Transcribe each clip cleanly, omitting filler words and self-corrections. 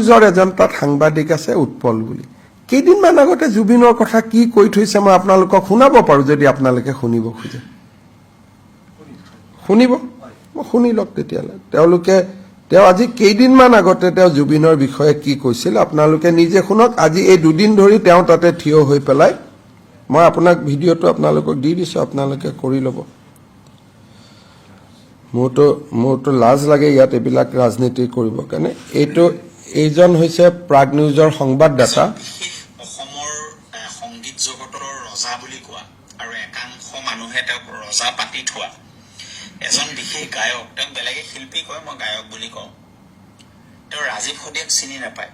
নিউজৰ এজন তাত সাংবাদিক আছে উৎপল বুলি কেইদিনমান আগতে জুবিনৰ কথা কি কৈ থৈছে মই আপোনালোকক শুনাব পাৰো যদি আপোনালোকে শুনিব খোজে শুনিব মই শুনি লওক তেতিয়ালে তেওঁলোকে তেওঁ আজি কেইদিনমান আগতে তেওঁ জুবিনৰ বিষয়ে কি কৈছিল আপোনালোকে নিজে শুনক আজি এই দুদিন ধৰি তেওঁ তাতে থিয় হৈ পেলাই মই আপোনাক ভিডিঅটো আপোনালোকক দি দিছো আপোনালোকে কৰি ল'ব মোৰতো লাজ লাগে ইয়াত এইবিলাক ৰাজনীতি কৰিব কাৰণে এইজন হৈছে প্ৰাগ নিউজৰ সংবাদদাতা অসমৰ সংগীত জগতৰ ৰজা বুলি কোৱা আৰু একাংশ মানুহে তেওঁক ৰজা পাতি থোৱা এজন বিশেষ গায়ক তেওঁক বেলেগে শিল্পী কয় মই গায়ক বুলি কওঁ তেওঁ ৰাজীৱ সদিয়াক চিনি নাপায়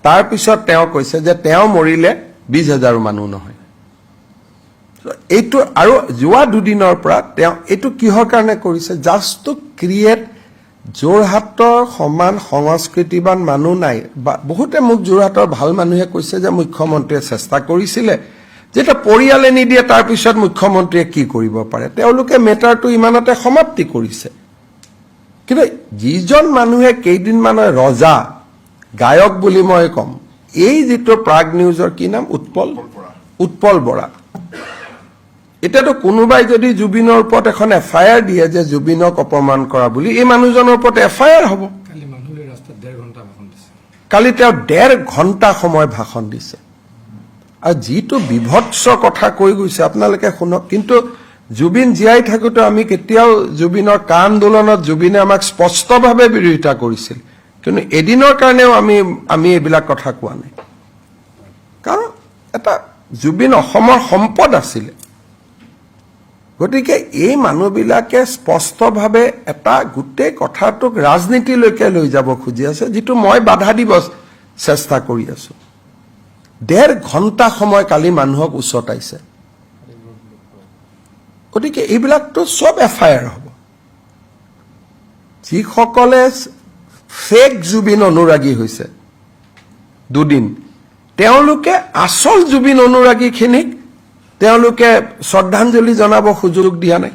তাৰপিছত তেওঁ কৈছে যে তেওঁ মৰিলে 20,000 মানুহ নহয় এইটো আৰু যোৱা দুদিনৰ পৰা তেওঁ এইটো কিহৰ কাৰণে কৰিছে জাষ্ট টু ক্ৰিয়েট যোৰহাটৰ সমান সংস্কৃতিবান মানুহ নাই বহুতে মোক যোৰহাটৰ ভাল মানুহে কৈছে যে মুখ্যমন্ত্ৰীয়ে চেষ্টা কৰিছিলে যেটা পৰিয়ালে নিদিয়ে তাৰ পিছত মুখ্যমন্ত্ৰীয়ে কি কৰিব পাৰে তেওঁলোকে মেটাৰটো ইমানতে সমাপ্তি কৰিছে কিন্তু যিজন মানুহে কেইদিনমানৰ ৰজা গায়ক বুলি মই কম এই যেটো প্ৰাগ নিউজৰ কি নাম উৎপল বৰা এটাতো কোনোবাই যদি জুবিনৰ ওপৰত এখন এফআইআৰ দিয়ে যে জুবিনক অপমান কৰা বুলি এই মানুহজনৰ ওপৰত এফআইআৰ হ'ব কালি মানুহলৈ ৰাস্তাত 1.5 ঘণ্টা ভাষণ দিছে কালি তেওঁ 1.5 ঘণ্টা সময় ভাষণ দিছে আৰু যিটো বিভৎস কথা কৈ গৈছে আপোনালোকে শুনক কিন্তু জুবিন জীয়াই থাকোতে আমি কেতিয়াও জুবিনৰ কা আন্দোলনত জুবিনে আমাক স্পষ্টভাৱে বিৰোধিতা কৰিছিল কিন্তু এদিনৰ কাৰণেও আমি এইবিলাক কথা কোৱা নাই কাৰণ এটা জুবিন অসমৰ সম্পদ আছিল গতিকে এই মানুহবিলাকে স্পষ্টভাৱে এটা গোটেই কথাটোক ৰাজনীতিলৈকে লৈ যাব খুজি আছে যেটো মই বাধা দিব চেষ্টা কৰি আছো 1.5 ঘণ্টা সময় কালি মানুহক উছটাইছে গতিকে এইবিলাকতো সব এফআইআৰ হ'ব যিসকলে ফেক জুবিন অনুৰাগী হৈছে দুদিন তেওঁলোকে আসল জুবিন অনুৰাগীখিনিক তেওঁলোকে শ্ৰদ্ধাঞ্জলি জনাব সুযোগ দিয়া নাই